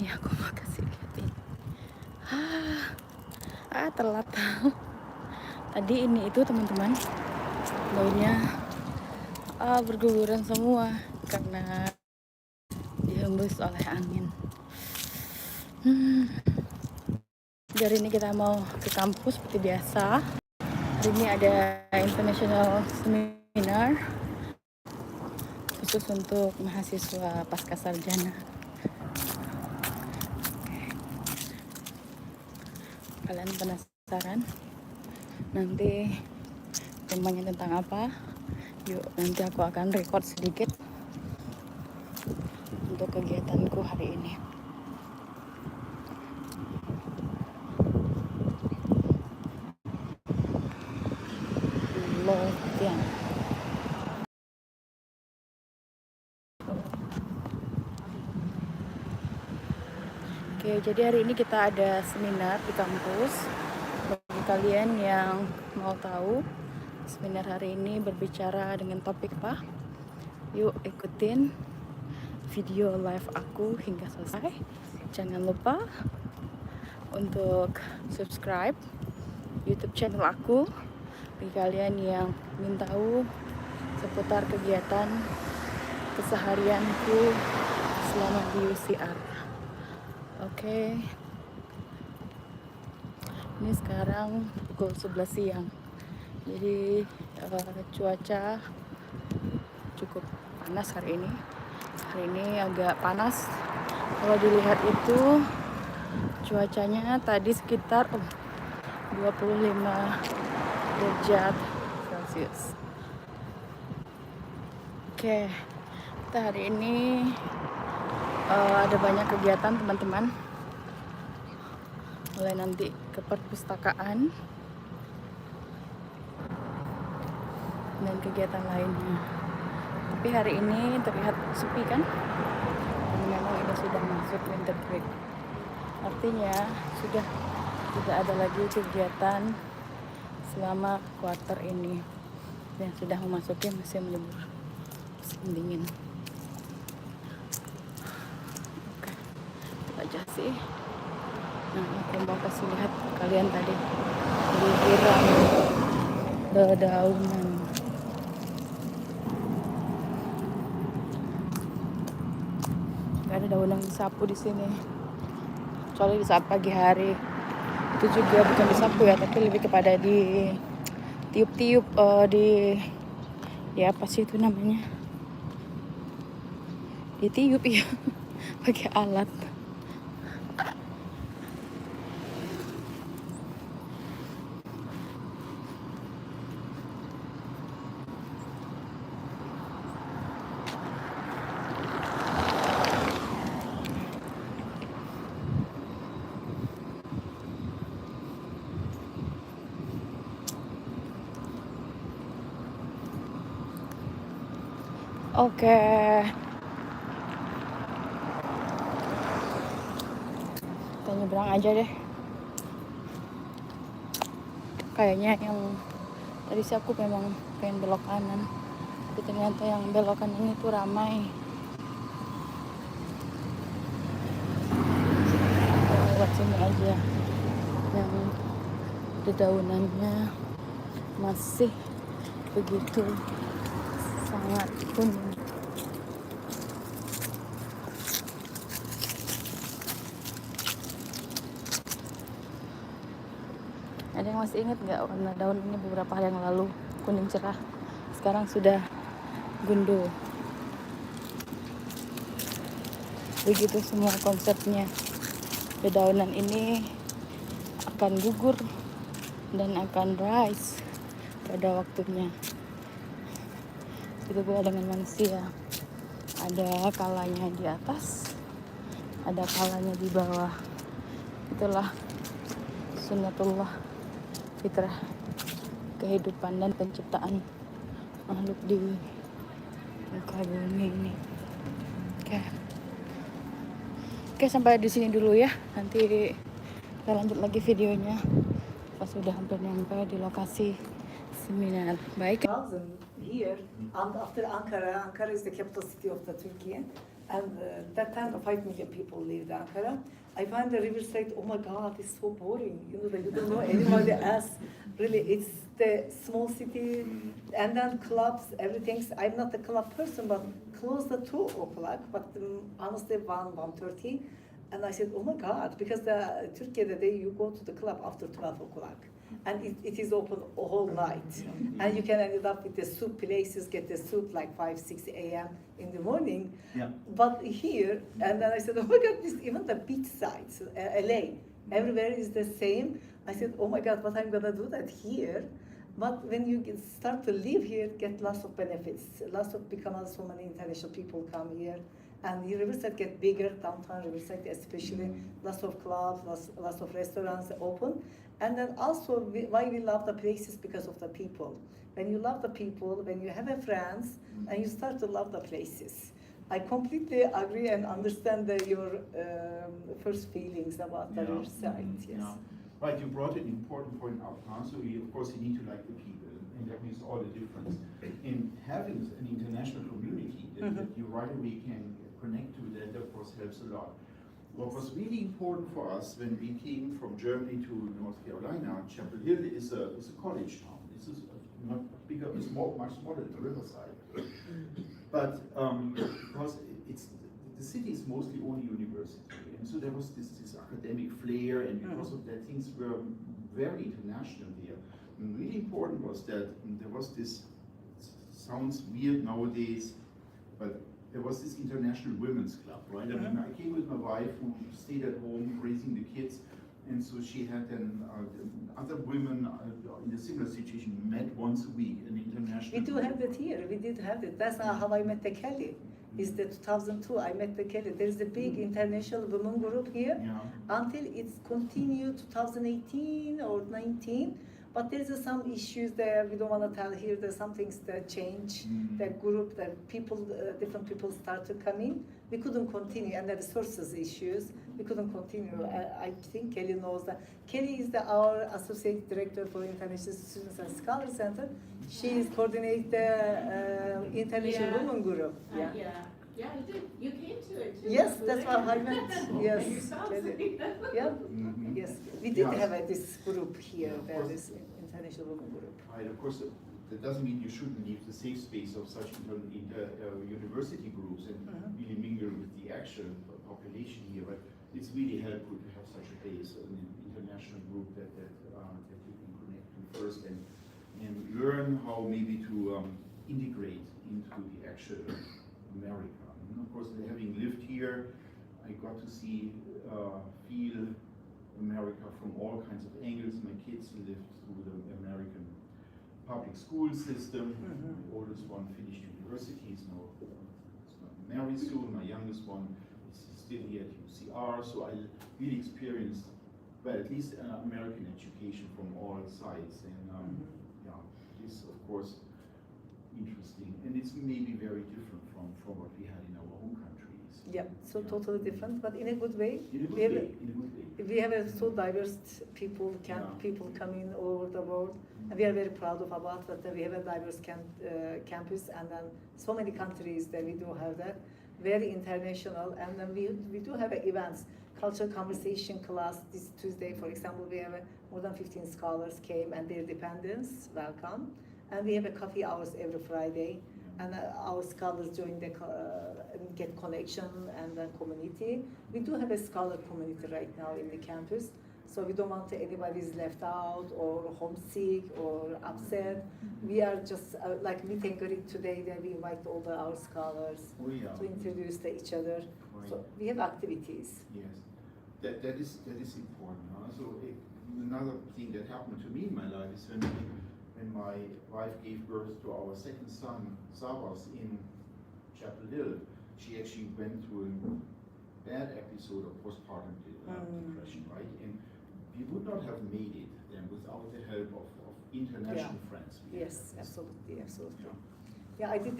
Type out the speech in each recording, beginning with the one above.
Ini aku mau kasih lihat ini. Telat. Tadi ini itu teman-teman, daunnya berguguran semua karena dihembus oleh angin. Hari ini kita mau ke kampus seperti biasa. Hari ini ada international seminar khusus untuk mahasiswa pasca sarjana. Kalian penasaran nanti temanya tentang apa? Yuk, nanti aku akan record sedikit untuk kegiatanku hari ini. Latihan. Oke, jadi hari ini kita ada seminar di kampus. Bagi kalian yang mau tahu, seminar hari ini berbicara dengan topik apa? Yuk ikutin video live aku hingga selesai. Jangan lupa untuk subscribe YouTube channel aku. Bagi kalian yang ingin tahu seputar kegiatan keseharianku selama di UCR. Oke. Ini sekarang pukul 11 siang. Jadi cuaca cukup panas hari ini. Hari ini agak panas. Kalau dilihat itu cuacanya tadi sekitar 25 derajat Celcius. Oke, kita hari ini ada banyak kegiatan teman-teman. Mulai nanti ke perpustakaan dan kegiatan lainnya. Tapi hari ini terlihat sepi kan? Dan memang ini sudah masuk winter break. Artinya sudah tidak ada lagi kegiatan selama kuarter ini dan sudah memasuki musim libur, musim dingin. Oke, itu aja sih. Nah, aku mau kasih lihat kalian tadi guguran dedaunan. Gak ada daun yang disapu di sini. Kecuali di saat pagi hari. Itu juga bukan disapu ya, tapi lebih kepada di tiup-tiup di ya apa sih itu namanya? Ditiup ya pakai alat. Oke. Kita nyebrang aja deh. Kayaknya yang tadi sih aku memang pengen belok kanan, tapi ternyata yang belok kanan itu ramai. Kita lewat sini aja, yang dedaunannya masih begitu sangat kuning. Ada yang masih ingat nggak warna daun ini beberapa hari yang lalu kuning cerah, sekarang sudah gundul. Begitu semua konsepnya. Dedaunan ini akan gugur dan akan rise pada waktunya. Itu pula dengan manusia. Ada kalanya di atas, ada kalanya di bawah. Itulah sunnatullah, fitrah kehidupan dan penciptaan makhluk di muka bumi ini. Oke, sampai di sini dulu ya. Nanti kita lanjut lagi videonya pas sudah hampir nyampe di lokasi seminar. Baik. Here, and after Ankara, Ankara is the capital city of the Turkey. And that time, 5 million people lived in Ankara. I find the riverside, oh my God, it's so boring. You know, that you don't know anybody else. Really, it's the small city, and then clubs, everything's, I'm not a club person, but close the 2 o'clock, but honestly, 1:30. And I said, oh my God, because the Turkey, the day you go to the club after 12 o'clock. And it is open a whole night. And you can end up with the soup places, get the soup like 5, 6 a.m. in the morning. Yeah. But here, and then I said, oh my God, this, even the beach sites, LA, everywhere is the same. I said, oh my God, what I'm gonna do that here? But when you start to live here, get lots of benefits. Because so many international people come here. And Riverside get bigger, downtown Riverside especially, lots of clubs, lots of restaurants open. And then also, why we love the places because of the people. When you love the people, when you have a friends, and you start to love the places. I completely agree and understand your first feelings about the Riverside. Yes. Yeah. Right, you brought an important point out, huh? So of course you need to like the people, and that makes all the difference. In having an international community that you right away can connect to, that of course helps a lot. What was really important for us when we came from Germany to North Carolina, Chapel Hill is a college town. This is not bigger, it's much smaller than Riverside. But because the city is mostly only university, and so there was this academic flair, and because of that, things were very international there. And really important was that there was this, sounds weird nowadays, but there was this international women's club, right? I mean, I came with my wife who stayed at home raising the kids, and so she had then other women in a similar situation met once a week, an international. We do have that here. We did have it. That's how I met the Kelly. Is the 2002 I met the Kelly. There is a big international women group here until it's continued 2018 or 19. But there's some issues there we don't want to tell here. There's some things that change. The group, the people, different people start to come in. We couldn't continue, and the resources issues. We couldn't continue. I think Kelly knows that. Kelly is our associate director for International Students and Scholars Center. She is coordinating the International Women Group. Yeah, you did. You came to it too. Yes, that's what I meant. Yes. You saw Kelly. Yeah. Yes. We did have this group here. There is International Women Group. Right. Of course, that doesn't mean you shouldn't leave the safe space of such university groups and really mingle with the actual population here. But it's really helpful to have such a base, an international group that you can connect to first and learn how maybe to integrate into the actual America. And of course, having lived here, I got to see, feel America from all kinds of angles. My kids lived through the American public school system. My oldest one finished university, he's now married soon. My youngest one is still here at UCR, so I really experienced, well, at least American education from all sides. And yeah, this of course interesting, and it's maybe very different from what we had in our home countries. Yeah, so totally different, but in a good way. In a good way. In a good way. We have so diverse people, people coming all over the world, and we are very proud about that. We have a diverse campus, and then so many countries that we do have that, very international, and then we do have events, cultural conversation class this Tuesday, for example. We have more than 15 scholars came and their dependents, welcome. And we have a coffee hours every Friday, and our scholars join the get connection and the community. We do have a scholar community right now in the campus, so we don't want anybody's left out or homesick or upset. We are just like meet and greet today. That we invite all our scholars to introduce each other. Right. So we have activities. Yes, that is important. Huh? So another thing that happened to me in my life is when my wife gave birth to our second son, Savas, in Chapel Hill, she actually went through a bad episode of postpartum depression, right? And we would not have made it then without the help of international friends. Yes, absolutely. Yeah, I did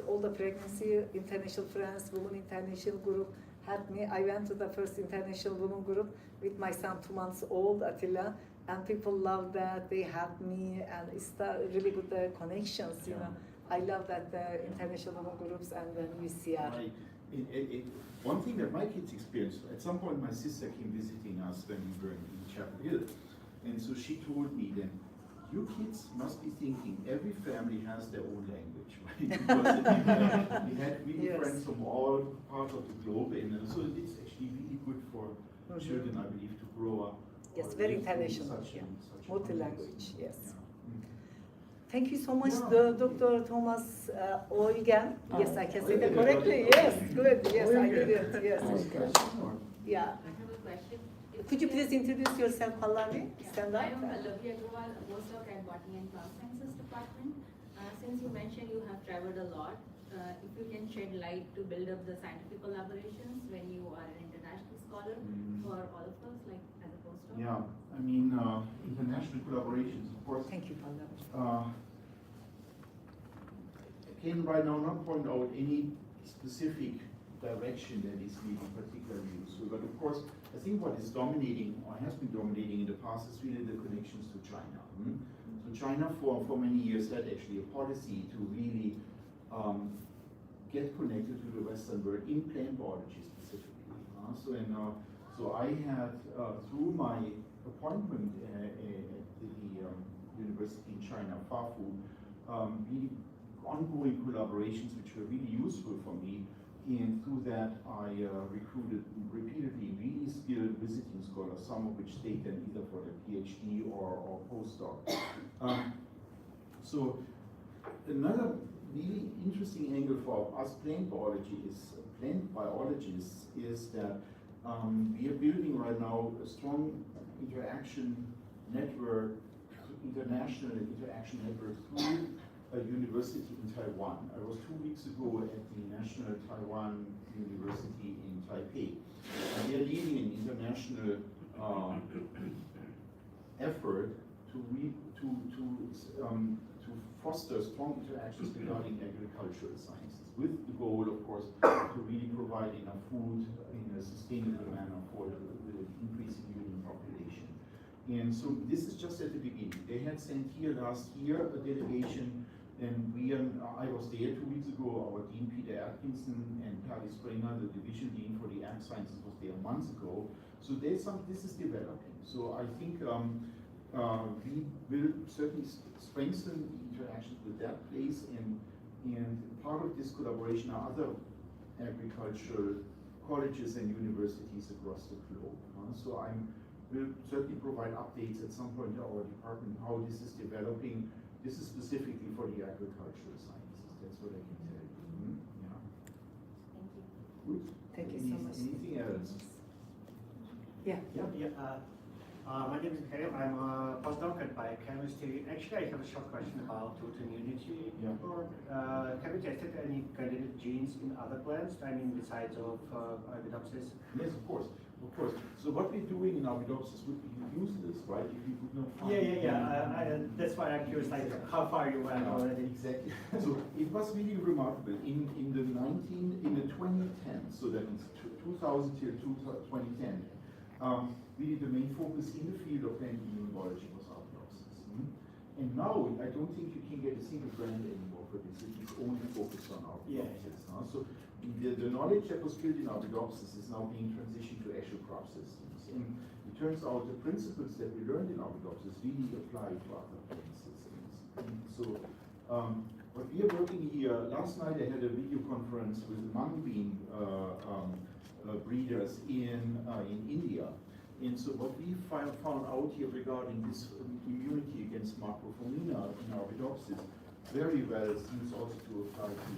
all the pregnancy, international friends, women international group helped me. I went to the first international women group with my son, 2 months old, Attila. And people love that, they help me, and it's really good connections, you know. I love that the international women groups and the UCR. Right. one thing that my kids experienced, at some point my sister came visiting us when we were in Chapel Hill, and so she told me then, you kids must be thinking every family has their own language, right? Because we had really Yes. friends from all parts of the globe, and so it's actually really good for children, I believe, to grow up. Yes, or very live through international, such a- yeah. such a Multi-language, context. yes. Yeah. Mm. Thank you so much, Yeah. Dr. Thomas Eugen. Yes, I can say that Yeah. correctly. Yes, good. Yes, I did it. Yes. Or- Yeah. I have a question. Could you please introduce yourself, Pallavi? Stand up. I am Pallavi Agrawal, a postdoc at Botany and Plant Sciences Department. Since you mentioned you have traveled a lot, if you can shed light to build up the scientific collaborations when you are an international scholar for all of us, like as a postdoc? Yeah, I mean, international collaborations, of course. Thank you, Pallavi. I can right now not point out any specific direction that is really particularly useful, but of course, I think what is dominating, or has been dominating in the past, is really the connections to China. So China for many years had actually a policy to really get connected to the Western world in plant biology specifically. So I had, through my appointment at the university in China, FAFU, really ongoing collaborations which were really useful for me. And through that, I recruited repeatedly really skilled visiting scholars, some of which stayed then either for their PhD or postdoc. So another really interesting angle for us plant biologists is that we are building right now a strong interaction network, international interaction network through a university in Taiwan. I was 2 weeks ago at the National Taiwan University in Taipei. And they are leading an international effort to foster strong interactions regarding agricultural sciences, with the goal, of course, to really provide enough food in a sustainable manner for the increasing human population. And so this is just at the beginning. They had sent here last year a delegation, and I was there 2 weeks ago. Our Dean Peter Atkinson and Patty Springer, the division dean for the ag sciences, was there months ago. So this is developing. So I think we will certainly strengthen interactions with that place, and part of this collaboration are other agricultural colleges and universities across the globe. So I will certainly provide updates at some point to our department how this is developing. This is specifically for the agricultural sciences. That's what I can tell you. Yeah. Thank you. Good. Thank you so much. Anything else? Yeah. My name is Karim. I'm a postdoc at biochemistry. Actually, I have a short question about root immunity. Yeah. Have you tested any candidate genes in other plants? I mean, besides of Arabidopsis? Yes, of course. Of course. So what we're doing in Arabidopsis would be useless, right? If we could not find That's why I'm curious, like, how far you went already. Exactly. So it was really remarkable. In the 2010s, so that is 2000 till 2010, really the main focus in the field of plant immunology was Arabidopsis. And now I don't think you can get a single brand anymore for this. It is only focused on Arabidopsis. So the knowledge that was built in Arabidopsis is now being transitioned to actual crop systems. And it turns out the principles that we learned in Arabidopsis really apply to other plant systems. And so what we are working here, last night I had a video conference with mung bean breeders in India. And so what we found out here regarding this immunity against Macropomina in Arabidopsis very well seems also to apply to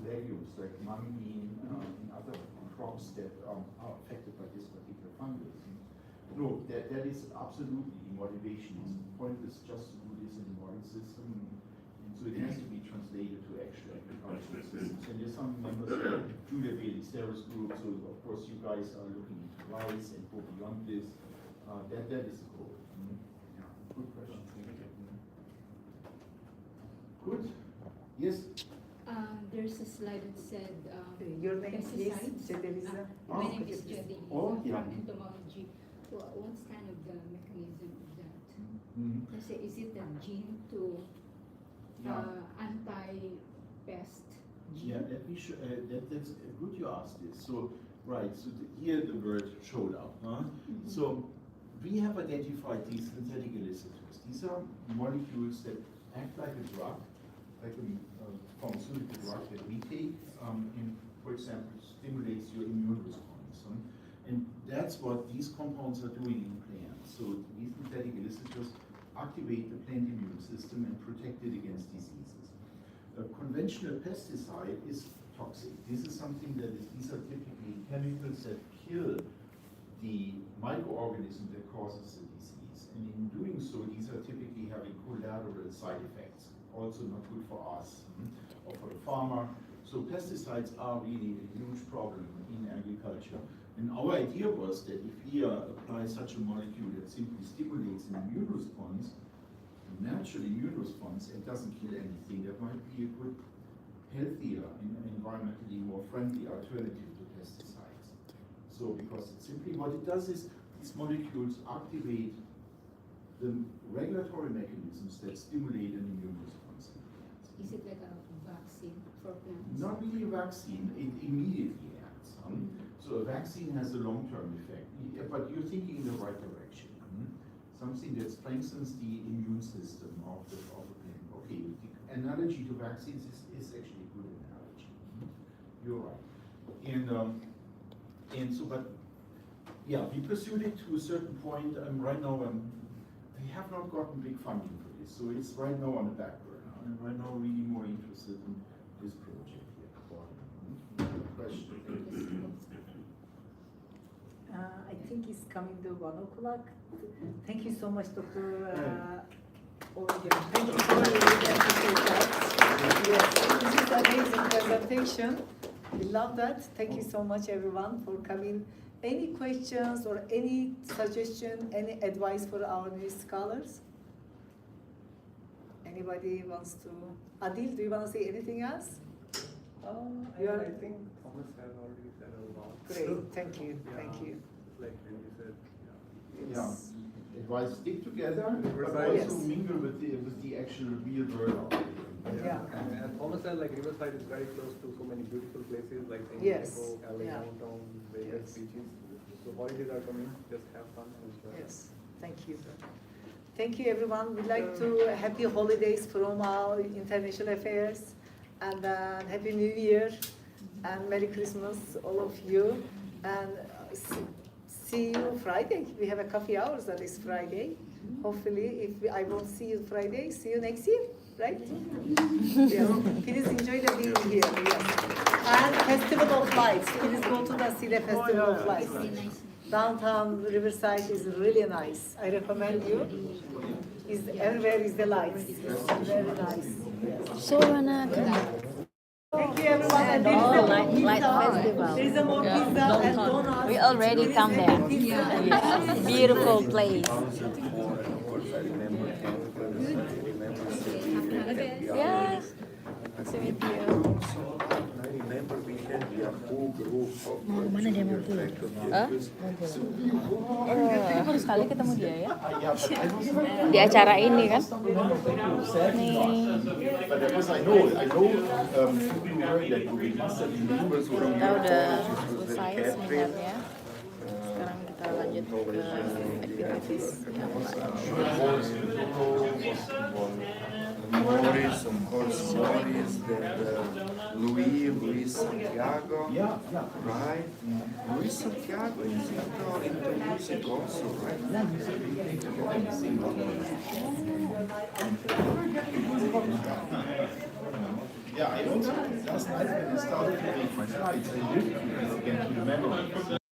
legumes like mung bean and other crops that are affected by this particular fungus. No, that is absolutely the motivation. The point is just to do this in the modern system, and so it has to be translated to actual agricultural systems. And there's some members of Julia Bailey Sarah's group, so of course you guys are looking into rice and go beyond this. That is the goal. Yeah, good question. Good. Yes. There's a slide that said Your name, please, pesticides. Jedeliza. My name could you is please- Jedi Oh, yeah. from entomology. What's kind of the mechanism of that? Let's say, is it a gene to Yeah. anti-pest Yeah, let me show, that's good you asked this. So, right, so here the word showed up. Huh? So, we have identified these synthetic elicitors. These are molecules that act like a drug, like a pharmaceutical drug that we take, and, for example, stimulates your immune response. And that's what these compounds are doing in plants. So, these synthetic elicitors activate the plant immune system and protect it against diseases. A conventional pesticide is toxic. This is something that is, these are typically chemicals that kill the microorganism that causes the disease. And in doing so, these are typically having collateral side effects, also not good for us or for the farmer. So pesticides are really a huge problem in agriculture. And our idea was that if we apply such a molecule that simply stimulates an immune response, natural immune response, and doesn't kill anything, that might be a good, healthier, and environmentally more friendly alternative to pesticides. So, because it's simply what it does is these molecules activate the regulatory mechanisms that stimulate an immune response in plants. Is it like a vaccine for plants? Not really a vaccine, it immediately acts. So a vaccine has a long-term effect, but you're thinking in the right direction. Something that strengthens the immune system of the plant. Okay, the analogy to vaccines is actually a good analogy. You're right. And so, but yeah, we pursued it to a certain point. Right now, we have not gotten big funding for this, so it's right now on the back burner. I'm right now really more interested in this project here. Question. I think it's coming to 1 o'clock. Thank you so much, Dr. Thank you so much. Yes, this is an amazing presentation. We love that. Thank you so much, everyone, for coming. Any questions or any suggestion, any advice for our new scholars? Anybody wants to? Adil, do you want to say anything else? I think Thomas has already said a lot. Great, So, thank you, yeah, thank you. Like when you said, Yeah, advice stick together, but Riverside. also Yes. mingle with the actual real world. Yeah. And Thomas said like Riverside is very close to so many beautiful places like San Yes. Diego, LA Yeah. downtown, Vegas Yes. beaches. So holidays are coming, just have fun and enjoy. Yes, thank you. Thank you, everyone. We'd like to happy holidays from our international affairs, and happy New Year, and Merry Christmas, all of you. And see you Friday. We have a coffee hours that is Friday. Hopefully, I won't see you Friday, see you next year, right? Yes. Please enjoy the being here. Yes. And Festival of Lights. Please go to the see the Festival of Lights. Downtown Riverside is really nice. I recommend you. Is everywhere is the lights. Very nice. Yes. So wanna Thank you, everyone. And there is a more light pizza. festival. There is a more pizza and donuts. We already There is come a there. pizza. Beautiful place. Yes. Nice to meet you. Mana dia mobil? Baru sekali ketemu dia ya. Di acara ini kan. Nih. But because I know you heard that we must have been numerous Kita udah selesai seminarnya. Sekarang kita lanjut ke activities yang Morris, of course, Morris, then Luis Santiago, right? Luis Santiago is into music also, right? Yeah, I also last night when I started to make my slides, I lived again to the memory.